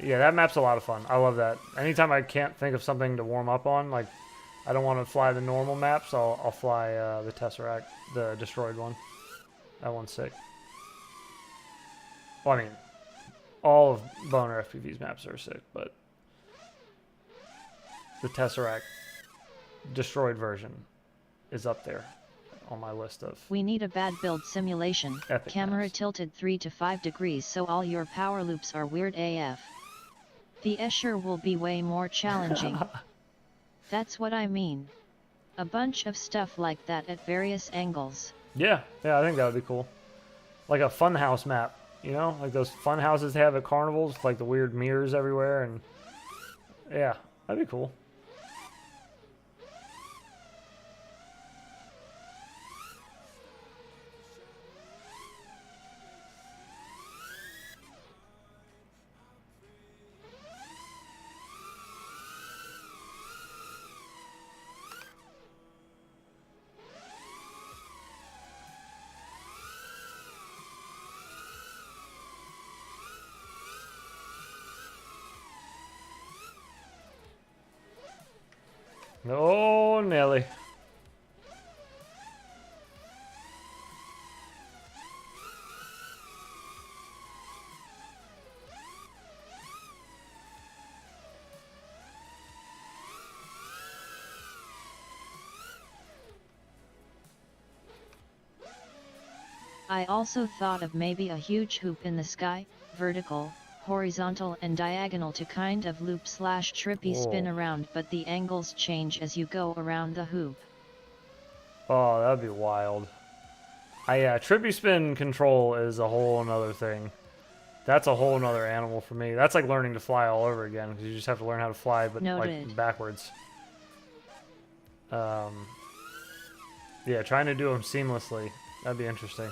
Yeah, that map's a lot of fun. I love that. Anytime I can't think of something to warm up on, like I don't want to fly the normal maps, I'll fly the Tesseract, the destroyed one. That one's sick. Well, I mean, all of BonerFPV's maps are sick, but the Tesseract destroyed version is up there on my list of.
We need a bad build simulation.
Epic
Camera
maps.
tilted 3 to 5 degrees so all your power loops are weird AF. The Escher will be way more challenging. That's what I mean. A bunch of stuff like that at various angles.
Yeah, I think that would be cool. Like a funhouse map, you know? Like those fun houses they have at carnivals, like the weird mirrors everywhere, and yeah, that'd be cool. Oh, Nelly.
I also thought of maybe a huge hoop in the sky, vertical, horizontal and diagonal to kind of loop/trippy spin
Whoa.
around, but the angles change as you go around the hoop.
Oh, that'd be wild. Yeah, trippy spin control is a whole another thing. That's a whole nother animal for me. That's like learning to fly all over again, because you just have to learn how to fly, but
Noted.
like backwards. Yeah, Yeah, trying to do them seamlessly. That'd be interesting.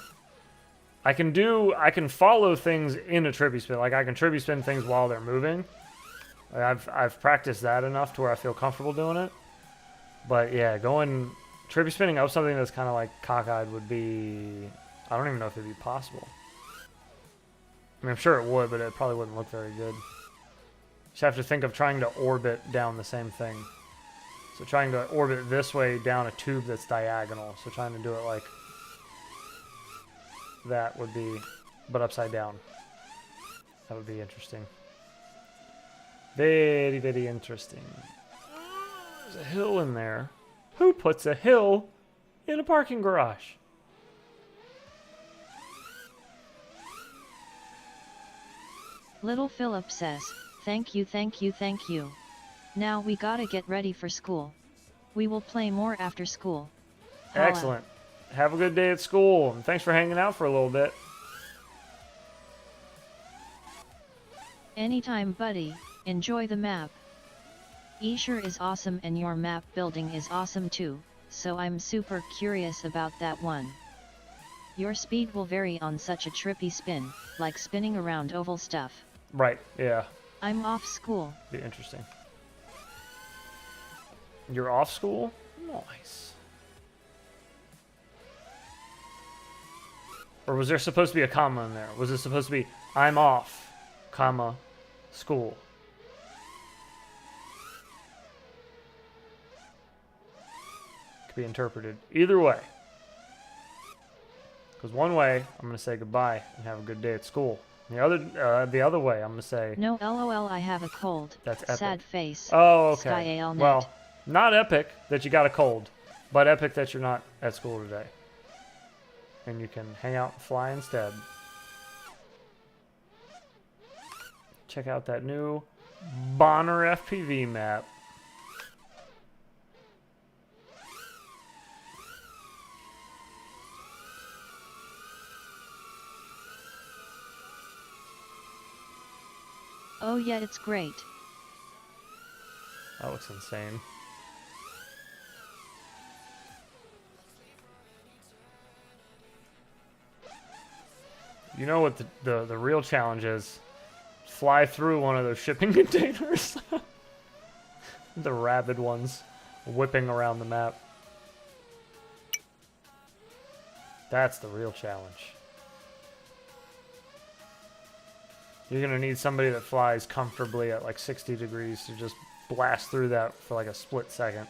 I can follow things in a trippy spin. Like I can trippy spin things while they're moving. Like, I've practiced that enough to where I feel comfortable doing it. But yeah, going trippy spinning up something that's kind of like cockeyed would be, I don't even know if it'd be possible. I mean, I'm sure it would, but it probably wouldn't look very good. Just have to think of trying to orbit down the same thing. So trying to orbit this way down a tube that's diagonal. So trying to do it like that would be, but upside down. That would be interesting. Very, very interesting. There's a hill in there. Who puts a hill in a parking garage?
Little Philip says, thank you, thank you, thank you. Now we gotta get ready for school. We will play more after school. Holla.
Excellent. Have a good day at school, and thanks for hanging out for a little bit.
Anytime, buddy. Enjoy the map. Escher is awesome and your map building is awesome too, so I'm super curious about that one. Your speed will vary on such a trippy spin, like spinning around oval stuff.
Right, yeah.
I'm off school.
Be interesting. You're off school? Nice. Or was there supposed to be a comma in there? Was it supposed to be, I'm off, comma, school? Could be interpreted either way. Because one way, I'm going to say goodbye and have a good day at school. The other way, I'm going to say...
No lol, I have a cold.
That's epic.
Sad face.
Oh, okay.
Sky AL net.
Well, not epic that you got a cold, but epic that you're not at school today. And you can hang out and fly instead. Check out that new BonerFPV map.
Oh yeah, it's great.
That looks insane. You know what the real challenge is? Fly through one of those shipping containers. The rabid ones whipping around the map. That's the real challenge. You're going to need somebody that flies comfortably at like 60 degrees to just blast through that for like a split second.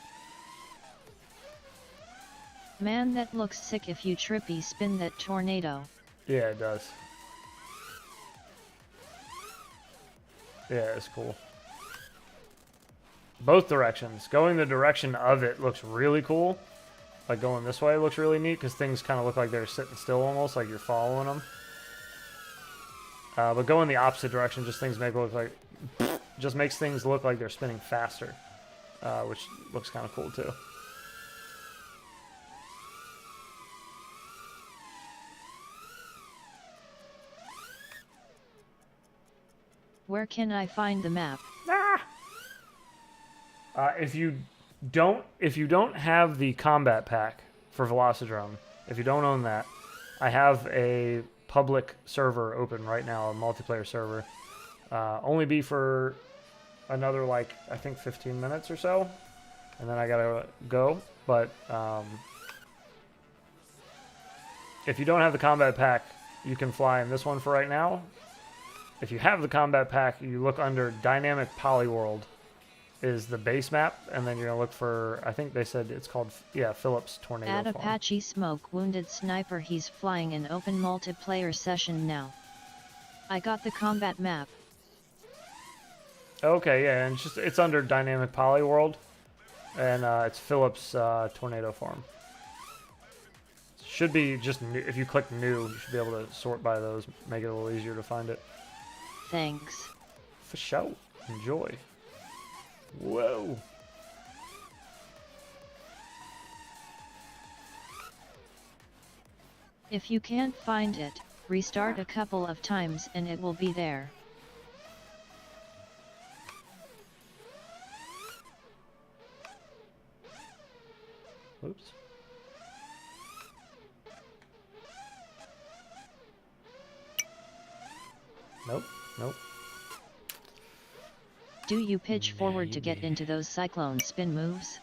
Man, that looks sick if you trippy spin that tornado.
Yeah, it does. Yeah, it's cool. Both directions. Going the direction of it looks really cool. Like going this way looks really neat because things kind of look like they're sitting still almost, like you're following them. But going the opposite direction just makes things look like they're spinning faster, which looks kind of cool too.
Where can I find the map?
If you don't have the combat pack for Velocidrone, if you don't own that, I have a public server open right now, a multiplayer server. Only be for another like I think 15 minutes or so, and then I gotta go. But if you don't have the combat pack, you can fly in this one for right now. If you have the combat pack, you look under Dynamic Polyworld is the base map, and then you're gonna look for, I think they said it's called, yeah, Phillips Tornado
Add
Farm.
Apache Smoke Wounded Sniper. He's flying an open multiplayer session now. I got the combat map.
Okay, yeah, and it's under Dynamic Polyworld, and it's Phillips Tornado Farm. Should be just new. If you click new, you should be able to sort by those, make it a little easier to find it.
Thanks.
For sure. Enjoy. Whoa.
If you can't find it, restart a couple of times and it will be there.
Oops. Nope. Nope.
Do you pitch forward to get into those cyclone spin moves?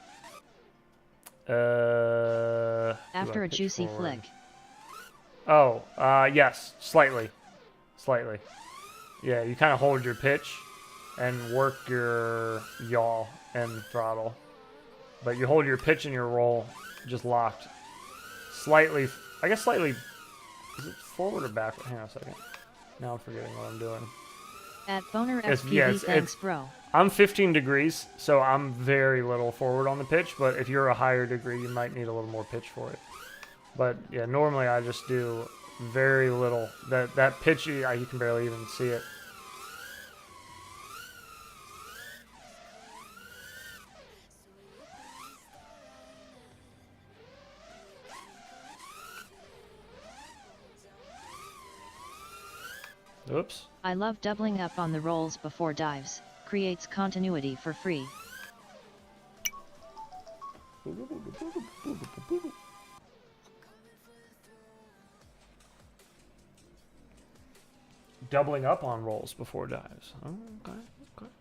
After a juicy flick.
Oh, yes, slightly. Slightly. Yeah, you kind of hold your pitch and work your yaw and throttle. But you hold your pitch and your roll just locked. Slightly, I guess slightly, is it forward or backward? Hang on a second. Now I'm forgetting what I'm doing.
At BonerFPV, thanks bro.
I'm 15 degrees, so I'm very little forward on the pitch, but if you're a higher degree, you might need a little more pitch for it. But yeah, normally I just do very little. That pitch, you can barely even see it. Oops.
I love doubling up on the rolls before dives. Creates continuity for free.
Doubling up on rolls before dives. Oh, okay, okay.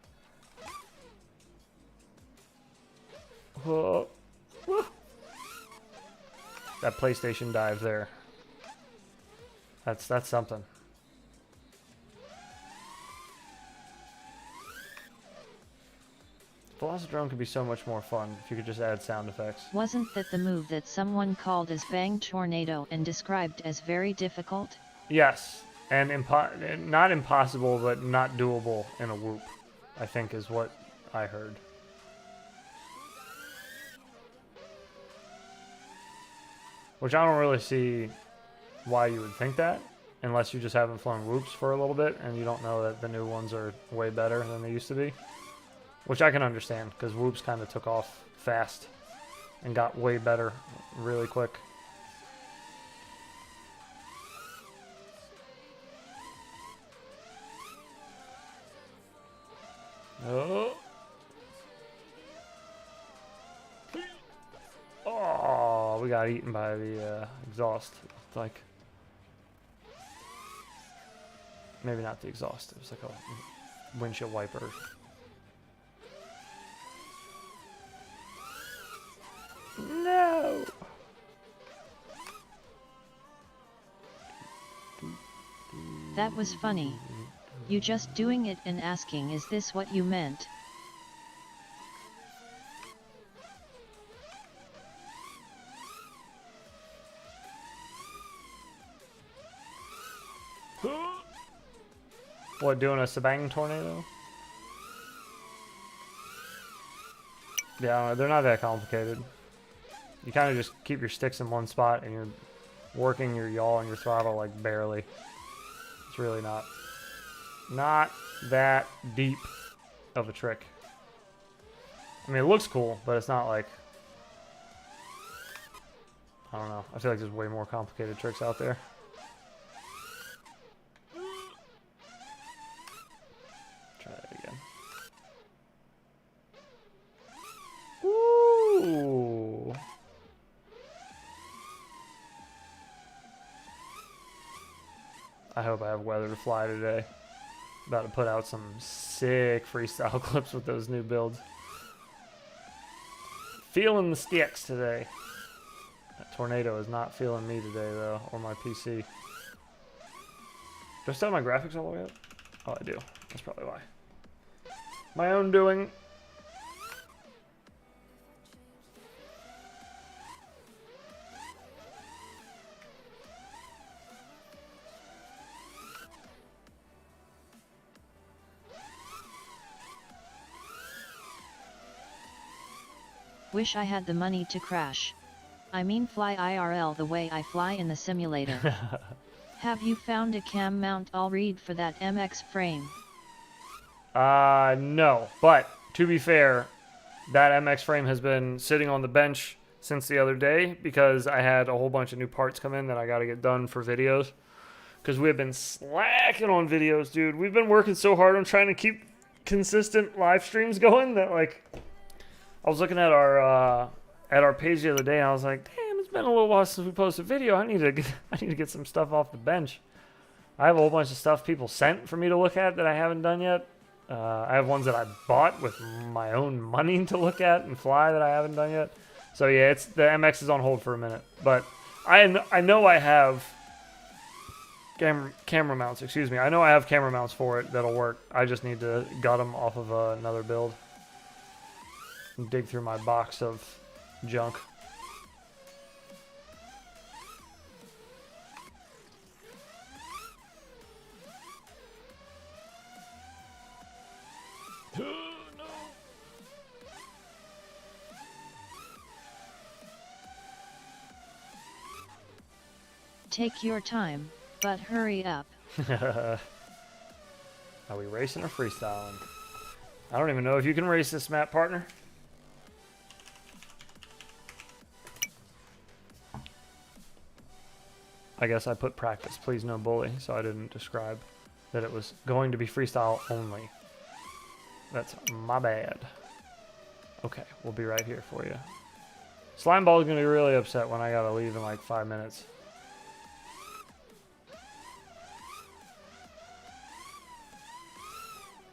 Whoa. Woo. That PlayStation dive there. That's something. Velocidrone could be so much more fun if you could just add sound effects.
Wasn't that the move that someone called as Bang Tornado and described as very difficult?
Yes, and not impossible, but not doable in a whoop, I think is what I heard. Which I don't really see why you would think that, unless you just haven't flown whoops for a little bit and you don't know that the new ones are way better than they used to be. Which I can understand, because whoops kind of took off fast and got way better really quick. Oh. Oh, we got eaten by the exhaust. Like, maybe not the exhaust. It was like a windshield wiper. No.
That was funny. You just doing it and asking, is this what you meant?
What, doing a Sabang tornado? Yeah, they're not that complicated. You kind of just keep your sticks in one spot and you're working your yaw and your throttle like barely. It's really not that deep of a trick. I mean, it looks cool, but it's not like, I don't know. I feel like there's way more complicated tricks out there. Try that again. Ooh. I hope I have weather to fly today. About to put out some sick freestyle clips with those new builds. Feeling the sticks today. That tornado is not feeling me today though, or my PC. Do I still have my graphics all the way up? Oh, I do. That's probably why. My own doing.
Wish I had the money to crash. I mean fly IRL the way I fly in the simulator. Have you found a cam mount I'll read for that MX frame?
No, but to be fair, that MX frame has been sitting on the bench since the other day because I had a whole bunch of new parts come in that I got to get done for videos. Because we have been slacking on videos, dude. We've been working so hard on trying to keep consistent live streams going that, like, I was looking at our page the other day and I was like, damn, it's been a little while since we posted a video. I need to get some stuff off the bench. I have a whole bunch of stuff people sent for me to look at that I haven't done yet. I have ones that I bought with my own money to look at and fly that I haven't done yet. So yeah, it's the MX is on hold for a minute, but I know I have camera mounts. Excuse me, I know I have camera mounts for it that'll work. I just need to gut them off of another build and dig through my box of junk.
Take your time, but hurry up.
Are we racing or freestyling? I don't even know if you can race this map, partner. I guess I put practice, please no bully, so I didn't describe that it was going to be freestyle only. That's my bad. Okay, we'll be right here for you. Slimeball is going to be really upset when I gotta leave in like 5 minutes.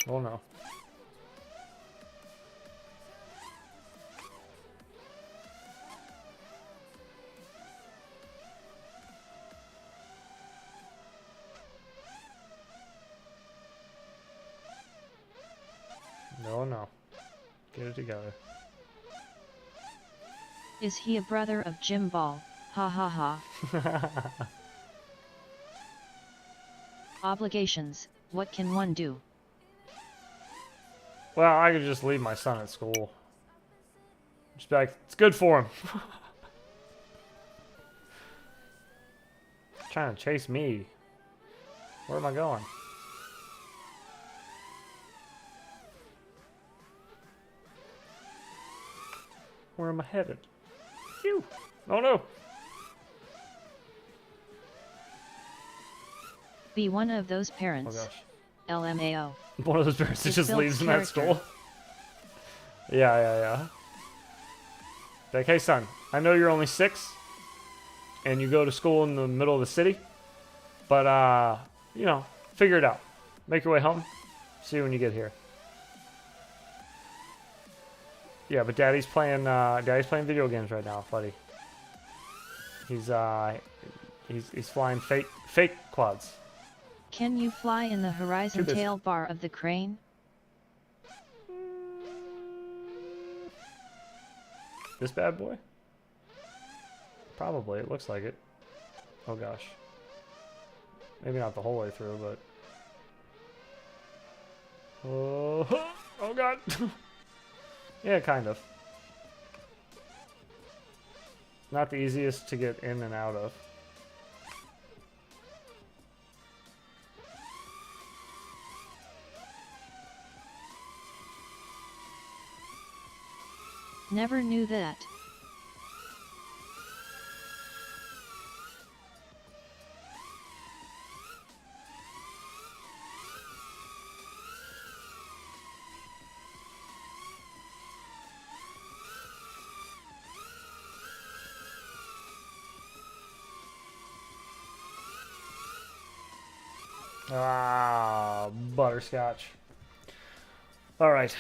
Oh no. No, no. Get it together.
Is he a brother of Jim Ball? Ha ha ha. Obligations, what can one do?
Well, I could just leave my son at school. Just be like, it's good for him. Trying to chase me. Where am I going? Where am I headed? Phew. Oh no.
Be one of those
Oh
parents.
gosh.
LMAO.
One of those parents that
It
just
builds
leaves him at
character.
school. Yeah. Like, hey son, I know you're only 6 and you go to school in the middle of the city, but you know, figure it out. Make your way home. See you when you get here. Yeah, but daddy's playing video games right now, buddy. He's flying fake quads.
Can you fly in the horizon
busy.
tail bar of the crane?
This bad boy? Probably, it looks like it. Oh gosh. Maybe not the whole way through, but... Oh god! Yeah, kind of. Not the easiest to get in and out of.
Never knew that.
Ah, butterscotch. Alright,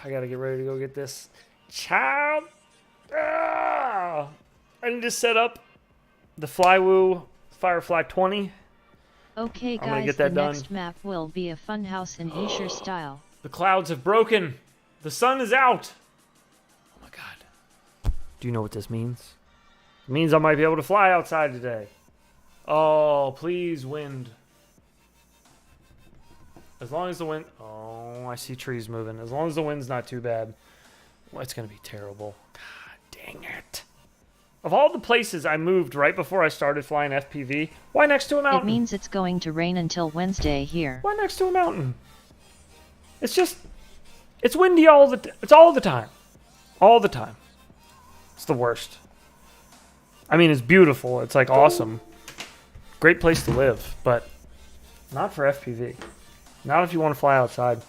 I gotta get ready to go get this child. Ah, I need to set up the Flywoo Firefly 20.
Okay
I'm gonna
guys,
get
the
that done.
next map will be a funhouse in Escher style.
The clouds have broken. The sun is out. Oh my god. Do you know what this means? It means I might be able to fly outside today. Oh, please, wind. As long as the wind... Oh, I see trees moving. As long as the wind's not too bad. Well, it's going to be terrible. God dang it. Of all the places I moved right before I started flying FPV, why next to a mountain?
It means it's going to rain until Wednesday here.
Why next to a mountain? It's just... It's windy all the... It's all the time. All the time. It's the worst. I mean, it's beautiful. It's like awesome. Great place to live, but not for FPV. Not if you want to fly outside.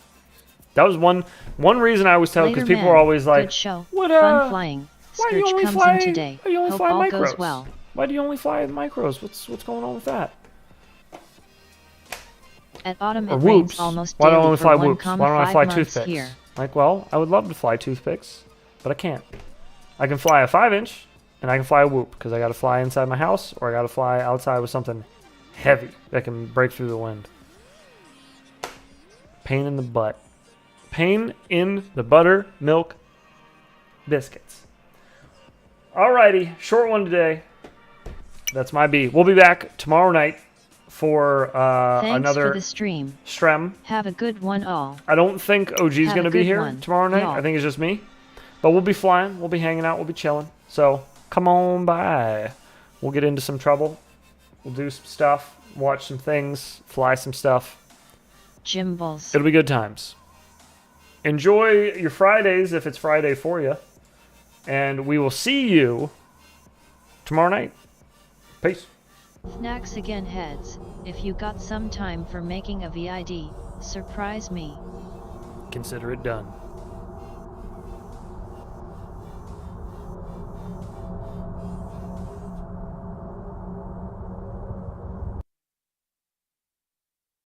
That was one reason I was telling, because
Later,
people
man.
were always like,
Good show.
"What?
Fun flying.
Why do you
Scourge
only
comes
fly?
in today.
Why do you only
Hope
fly
all
micros?
goes well.
Why do you only fly micros? What's going on with that?"
At autumn
Or
it rains
whoops.
almost
Why don't I
daily
only
for
fly whoops?
1,5
Why don't I fly
months
toothpicks?
here.
Like, well, I would love to fly toothpicks, but I can't. I can fly a 5-inch, and I can fly a whoop, because I got to fly inside my house, or I got to fly outside with something heavy that can break through the wind. Pain in the butt. Pain in the buttermilk biscuits. Alrighty, short one today. That's my B. We'll be back tomorrow night for
Thanks
another
for the stream.
strem.
Have a good one all.
I don't think OG's
Have
going to
a
be
good
here
one,
tomorrow night.
y'all.
I think it's just me. But we'll be flying. We'll be hanging out. We'll be chilling. So come on by. We'll get into some trouble. We'll do some stuff. Watch some things. Fly some stuff.
Jimbles.
It'll be good times. Enjoy your Fridays if it's Friday for you. And we will see you tomorrow night. Peace.
Snacks again heads, if you got some time for making a VID, surprise me.
Consider it done.